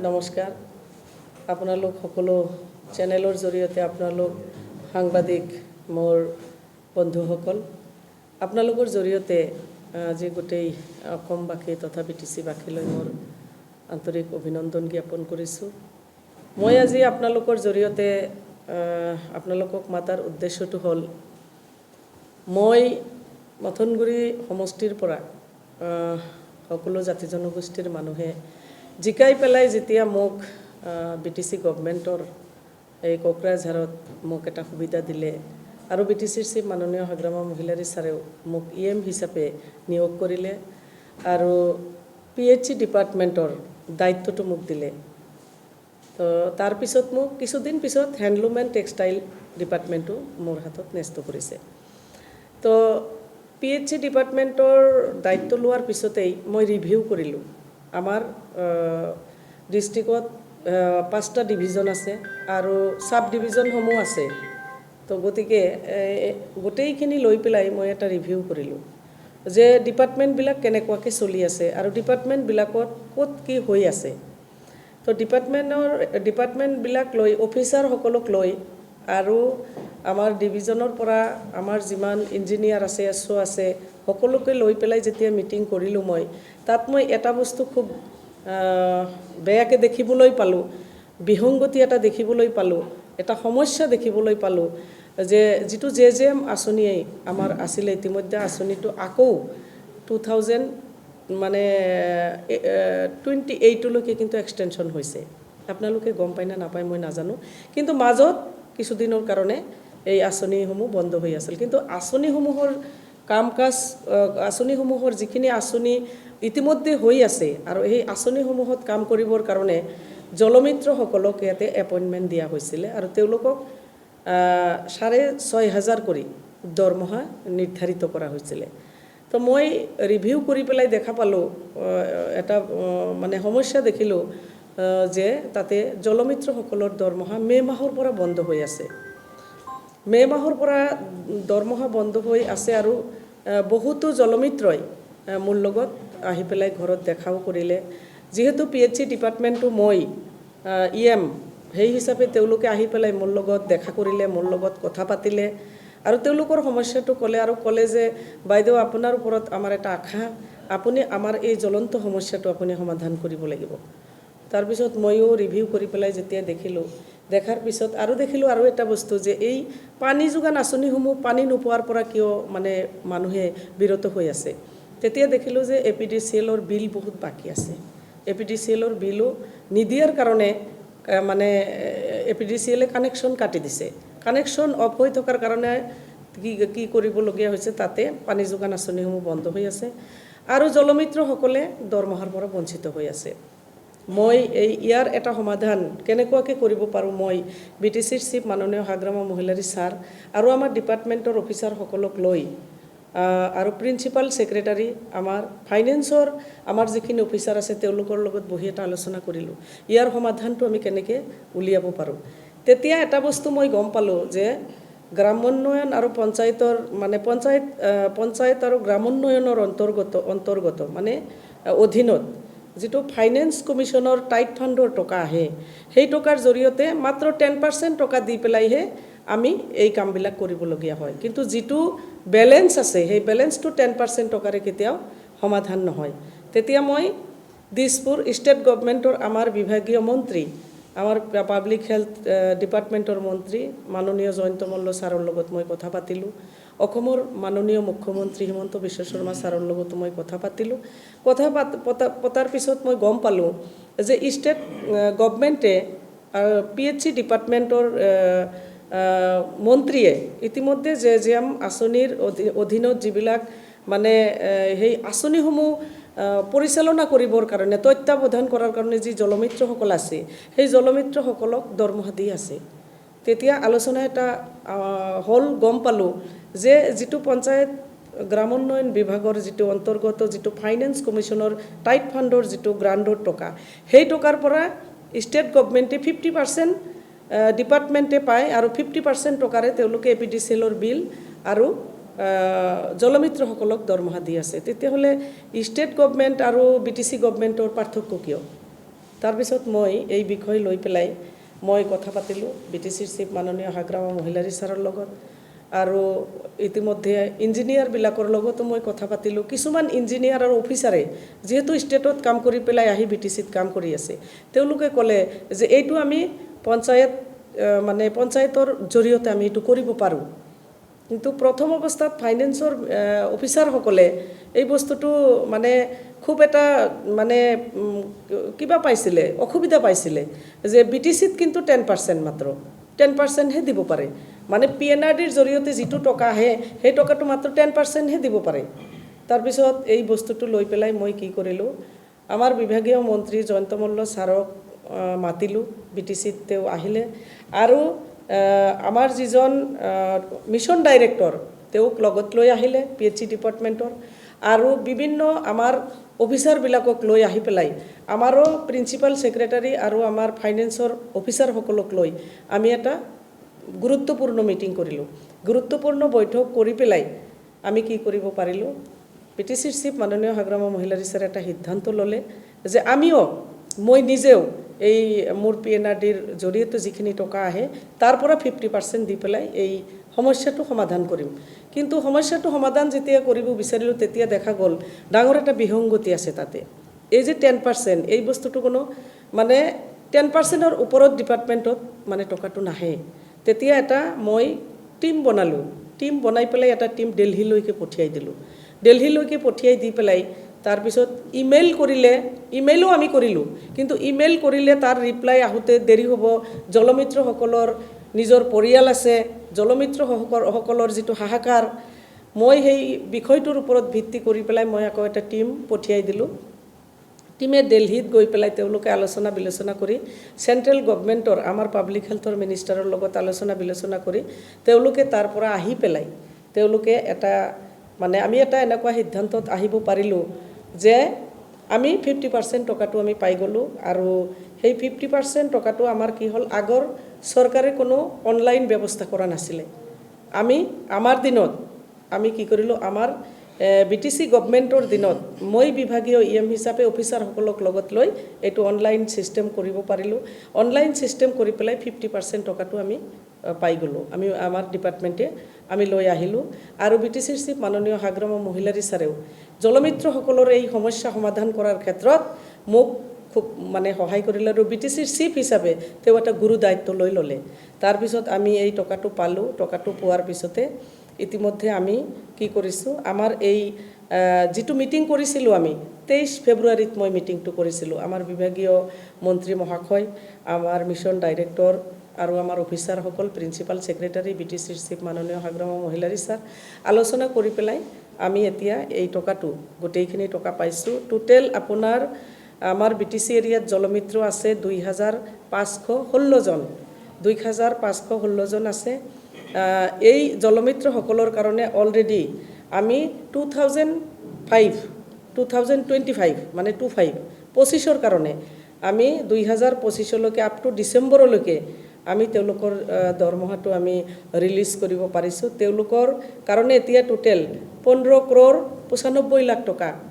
নমস্কাৰ আপোনালোক সকলো চেনেলৰ জৰিয়তে আপোনালোক সাংবাদিক মোৰ বন্ধুসকল আপোনালোকৰ জৰিয়তে আজি গোটেই অসমবাসী তথা বিটিচিবাসীলৈ মোৰ আন্তৰিক অভিনন্দন জ্ঞাপন কৰিছোঁ। মই আজি আপোনালোকৰ জৰিয়তে আপোনালোকক মাতাৰ উদ্দেশ্যটো হ'ল মই মথনগুৰি সমষ্টিৰ পৰা সকলো জাতি জনগোষ্ঠীৰ মানুহে জিকাই পেলাই যেতিয়া মোক বিটিচি গভৰ্ণমেণ্টৰ এই কোকৰাঝাৰত মোক এটা সুবিধা দিলে আৰু বিটিচিৰ চিফ মাননীয় হাগ্ৰামা মহিলাৰী ছাৰেও মোক EM হিচাপে নিয়োগ কৰিলে আৰু PHC ডিপাৰ্টমেণ্টৰ দায়িত্বটো মোক দিলে। তো তাৰ পিছত মোক কিছুদিন পিছত হেণ্ডলুম এণ্ড টেক্সটাইল ডিপাৰ্টমেণ্টটো মোৰ হাতত ন্যস্ত কৰিছে। তো PHC ডিপাৰ্টমেণ্টৰ দায়িত্ব লোৱাৰ পিছতেই মই ৰিভিউ কৰিলোঁ। আমাৰ ডিষ্ট্ৰিক্টত 5টা ডিভিজন আছে আৰু সাব ডিভিজনসমূহ আছে। তো গতিকে গোটেইখিনি লৈ পেলাই মই এটা ৰিভিউ কৰিলোঁ যে ডিপাৰ্টমেণ্টবিলাক কেনেকুৱাকৈ চলি আছে আৰু ডিপাৰ্টমেণ্টবিলাকত ক'ত কি হৈ আছে। তো ডিপাৰ্টমেণ্টবিলাক লৈ অফিচাৰসকলক লৈ আৰু আমাৰ ডিভিজনৰ পৰা আমাৰ যিমান ইঞ্জিনিয়াৰ আছে SO আছে সকলোকে লৈ পেলাই যেতিয়া মিটিং কৰিলোঁ মই তাত মই এটা বস্তু খুব বেয়াকৈ দেখিবলৈ পালোঁ, বিসংগতি এটা দেখিবলৈ পালোঁ, এটা সমস্যা দেখিবলৈ পালোঁ যে যিটো JJM আঁচনিয়ে আমাৰ আছিলে ইতিমধ্যে আঁচনিটো আকৌ 2028লৈকে কিন্তু এক্সটেনশ্যন হৈছে। আপোনালোকে গম পায় না নাপায় মই নাজানো, কিন্তু মাজত কিছুদিনৰ কাৰণে এই আঁচনিসমূহ বন্ধ হৈ আছিল। কিন্তু আঁচনিসমূহৰ কাম কাজ আঁচনিসমূহৰ যিখিনি আঁচনি ইতিমধ্যে হৈ আছে আৰু এই আঁচনিসমূহত কাম কৰিবৰ কাৰণে জলমিত্ৰসকলক ইয়াতে এপইণ্টমেণ্ট দিয়া হৈছিলে আৰু তেওঁলোকক 6,500 কৰি দৰমহা নিৰ্ধাৰিত কৰা হৈছিলে। তো মই ৰিভিউ কৰি পেলাই দেখা পালোঁ এটা সমস্যা দেখিলোঁ যে তাতে জলমিত্ৰসকলৰ দৰমহা মে' মাহৰ পৰা বন্ধ হৈ আছে। মে' মাহৰ পৰা দৰমহা বন্ধ হৈ আছে আৰু বহুতো জলমিত্ৰই মোৰ লগত আহি পেলাই ঘৰত দেখাও কৰিলে। যিহেতু PHC ডিপাৰ্টমেণ্টটো মই EM সেই হিচাপে তেওঁলোকে আহি পেলাই মোৰ লগত দেখা কৰিলে, মোৰ লগত কথা পাতিলে আৰু তেওঁলোকৰ সমস্যাটো ক'লে যে বাইদেউ আপোনাৰ ওপৰত আমাৰ এটা আশা, আপুনি আমাৰ এই জ্বলন্ত সমস্যাটো আপুনি সমাধান কৰিব লাগিব। তাৰপিছত ময়ো ৰিভিউ কৰি পেলাই যেতিয়া দেখাৰ পিছত আৰু দেখিলোঁ আৰু এটা বস্তু যে এই পানী যোগান আঁচনিসমূহ পানী নোপোৱাৰ পৰা কিয় মানুহে বিৰত হৈ আছে। তেতিয়া দেখিলোঁ যে APDCLৰ বিল বহুত বাকী আছে। APDCLৰ বিলো নিদিয়াৰ কাৰণে APDCLে কানেকশ্যন কাটি দিছে। কানেকশ্যন অফ হৈ থকাৰ কাৰণে কি কৰিবলগীয়া হৈছে, তাতে পানী যোগান আঁচনিসমূহ বন্ধ হৈ আছে আৰু জলমিত্ৰসকলে দৰমহাৰ পৰা বঞ্চিত হৈ আছে। মই ইয়াৰ এটা সমাধান কেনেকুৱাকৈ কৰিব পাৰোঁ, মই BTCৰ চিফ মাননীয় হাগ্ৰামা মহিলাৰী ছাৰ আৰু আমাৰ ডিপাৰ্টমেণ্টৰ অফিচাৰসকলক লৈ আৰু প্ৰিন্সিপাল ছেক্ৰেটাৰী আমাৰ ফাইনেন্সৰ আমাৰ যিখিনি অফিচাৰ আছে তেওঁলোকৰ লগত বহি এটা আলোচনা কৰিলোঁ ইয়াৰ সমাধানটো আমি কেনেকৈ উলিয়াব পাৰোঁ। তেতিয়া এটা বস্তু মই গম পালোঁ যে গ্ৰামোন্নয়ন আৰু পঞ্চায়তৰ পঞ্চায়ত আৰু গ্ৰামোন্নয়নৰ অন্তৰ্গত অধীনত যিটো ফাইনেন্স কমিশ্যনৰ টাইট ফাণ্ডৰ টকা আহে সেই টকাৰ জৰিয়তে মাত্ৰ 10% টকা দি পেলাইহে আমি এই কামবিলাক কৰিবলগীয়া হয়। কিন্তু যিটো বেলেঞ্চ আছে সেই বেলেঞ্চটো 10% টকাৰে কেতিয়াও সমাধান নহয়। তেতিয়া মই দিছপুৰ ষ্টেট গভৰ্ণমেণ্টৰ আমাৰ বিভাগীয় মন্ত্ৰী, আমাৰ পাব্লিক হেল্থ ডিপাৰ্টমেণ্টৰ মন্ত্ৰী মাননীয় জয়ন্ত মল্ল ছাৰৰ লগত মই কথা পাতিলোঁ। অসমৰ মাননীয় মুখ্যমন্ত্ৰী হিমন্ত বিশ্ব শৰ্মা ছাৰৰ লগতো মই কথা পাতিলোঁ। পতাৰ পিছত মই গম পালোঁ যে ষ্টেট গভৰ্ণমেণ্টে PHC ডিপাৰ্টমেণ্টৰ মন্ত্ৰীয়ে ইতিমধ্যে JJM আঁচনিৰ অধীনত যিবিলাক সেই আঁচনিসমূহ পৰিচালনা কৰিবৰ কাৰণে তত্ত্বাৱধান কৰাৰ কাৰণে যি জলমিত্ৰসকল আছে সেই জলমিত্ৰসকলক দৰমহা দি আছে। তেতিয়া আলোচনা এটা হ'ল, গম পালোঁ যে যিটো পঞ্চায়ত গ্ৰামোন্নয়ন বিভাগৰ যিটো অন্তৰ্গত যিটো ফাইনেন্স কমিশ্যনৰ টাইট ফাণ্ডৰ যিটো গ্ৰাণ্টৰ টকা সেই টকাৰ পৰা ষ্টেট গভৰ্ণমেণ্টে 50% ডিপাৰ্টমেণ্টে পায় আৰু 50% টকাৰে তেওঁলোকে APDCLৰ বিল আৰু জলমিত্ৰসকলক দৰমহা দি আছে। তেতিয়াহ'লে ষ্টেট গভৰ্ণমেণ্ট আৰু BTC গভৰ্ণমেণ্টৰ পাৰ্থক্য কিয়? তাৰপিছত মই এই বিষয় লৈ পেলাই মই কথা পাতিলোঁ BTCৰ চিফ মাননীয় হাগ্ৰামা মহিলাৰী ছাৰৰ লগত আৰু ইতিমধ্যে ইঞ্জিনিয়াৰবিলাকৰ লগতো মই কথা পাতিলোঁ কিছুমান ইঞ্জিনিয়াৰ আৰু অফিচাৰে যেহেতু ষ্টেটত কাম কৰি পেলাই আহি BTCত কাম কৰি আছে তেওঁলোকে ক'লে যে এইটো আমি পঞ্চায়তৰ জৰিয়তে আমি এইটো কৰিব পাৰোঁ কিন্তু প্ৰথম অৱস্থাত ফাইনেন্সৰ অফিচাৰসকলে এই বস্তুটো খুব এটা কিবা পাইছিলে অসুবিধা পাইছিলে যে BTCত কিন্তু 10% মাত্ৰ 10% হে দিব পাৰে PNRDৰ জৰিয়তে যিটো টকা আহে সেই টকাটো মাত্ৰ 10% হে দিব পাৰে তাৰপিছত এই বস্তুটো লৈ পেলাই মই কি কৰিলোঁ আমাৰ বিভাগীয় মন্ত্ৰী জয়ন্ত মল্ল ছাৰক মাতিলোঁ BTCত তেওঁ আহিলে আৰু আমাৰ যিজন মিছন ডাইৰেক্টৰ তেওঁক লগত লৈ আহিলে PHC ডিপাৰ্টমেণ্টৰ আৰু বিভিন্ন আমাৰ অফিচাৰবিলাকক লৈ আহি পেলাই আমাৰো প্ৰিন্সিপাল ছেক্ৰেটাৰী আৰু আমাৰ ফাইনেন্সৰ অফিচাৰসকলক লৈ আমি এটা গুৰুত্বপূৰ্ণ মিটিং কৰিলোঁ গুৰুত্বপূৰ্ণ বৈঠক কৰি পেলাই আমি কি কৰিব পাৰিলোঁ BTCৰ চিফ মাননীয় হাগ্ৰামা মহিলাৰী ছাৰে এটা সিদ্ধান্ত ল'লে যে মই নিজেও এই মোৰ PNRDৰ জৰিয়তে যিখিনি টকা আহে তাৰ পৰা 50% দি পেলাই এই সমস্যাটো সমাধান কৰিম কিন্তু সমস্যাটো সমাধান যেতিয়া কৰিব বিচাৰিলোঁ তেতিয়া দেখা গ'ল ডাঙৰ এটা বিসংগতি আছে তাতে এই যে 10% এই বস্তুটো কোনো 10%ৰ ওপৰত ডিপাৰ্টমেণ্টত টকাটো নাহে তেতিয়া এটা মই টিম বনালোঁ টিম বনাই পেলাই এটা টিম দিল্লীলৈকে পঠিয়াই দিলোঁ দিল্লীলৈকে পঠিয়াই দি পেলাই তাৰপিছত ইমেইলো আমি কৰিলোঁ কিন্তু ইমেইল কৰিলে তাৰ ৰিপ্লাই আহোঁতে দেৰি হ'ব জলমিত্ৰসকলৰ নিজৰ পৰিয়াল আছে জলমিত্ৰসকলৰ যিটো হাহাকাৰ মই সেই বিষয়টোৰ ওপৰত ভিত্তি কৰি পেলাই মই আকৌ এটা টিম পঠিয়াই দিলোঁ টিমে দিল্লীত গৈ পেলাই তেওঁলোকে আলোচনা বিলোচনা কৰি চেণ্ট্ৰেল গভৰ্ণমেণ্টৰ আমাৰ পাব্লিক হেল্থৰ মিনিষ্টাৰৰ লগত আলোচনা বিলোচনা কৰি তেওঁলোকে তাৰ পৰা আহি পেলাই তেওঁলোকে এটা আমি এটা এনেকুৱা সিদ্ধান্তত আহিব পাৰিলোঁ যে আমি 50% টকাটো আমি পাই গ'লোঁ আৰু সেই 50% টকাটো আমাৰ কি হ'ল আগৰ চৰকাৰে কোনো অনলাইন ব্যৱস্থা কৰা নাছিলে আমাৰ দিনত আমি কি কৰিলোঁ আমাৰ BTC গভৰ্ণমেণ্টৰ দিনত মই বিভাগীয় EM হিচাপে অফিচাৰসকলক লগত লৈ এইটো অনলাইন চিষ্টেম কৰিব পাৰিলোঁ অনলাইন চিষ্টেম কৰি পেলাই 50% টকাটো আমি পাই গ'লোঁ আমাৰ ডিপাৰ্টমেণ্টে আমি লৈ আহিলোঁ আৰু BTCৰ চিফ মাননীয় হাগ্ৰামা মহিলাৰী ছাৰেও জলমিত্ৰসকলৰ এই সমস্যা সমাধান কৰাৰ ক্ষেত্ৰত মোক খুব সহায় কৰিলে আৰু BTCৰ চিফ হিচাপে তেওঁ এটা গুৰু দায়িত্ব লৈ ল'লে তাৰপিছত আমি এই টকাটো পালোঁ টকাটো পোৱাৰ পিছতে ইতিমধ্যে আমি কি কৰিছোঁ আমাৰ এই যিটো মিটিং কৰিছিলোঁ আমি 23 ফেব্ৰুৱাৰীত মই মিটিংটো কৰিছিলোঁ আমাৰ বিভাগীয় মন্ত্ৰী মহাশয় আমাৰ মিছন ডাইৰেক্টৰ আৰু আমাৰ অফিচাৰসকল প্ৰিন্সিপাল ছেক্ৰেটাৰী BTCৰ চিফ মাননীয় হাগ্ৰামা মহিলাৰী ছাৰ আলোচনা কৰি পেলাই আমি এতিয়া এই টকাটো গোটেইখিনি টকা পাইছোঁ টোটেল আপোনাৰ আমাৰ BTC এৰিয়াত জলমিত্ৰ আছে 2516 জন আছে এই জলমিত্ৰসকলৰ কাৰণে অলৰেডি আমি 2025 কাৰণে আমি 2025লৈকে আপ টু ডিচেম্বৰলৈকে আমি তেওঁলোকৰ দৰমহাটো আমি ৰিলিজ কৰিব পাৰিছোঁ তেওঁলোকৰ কাৰণে এতিয়া টোটেল 15 কৰোৰ 95 লাখ টকা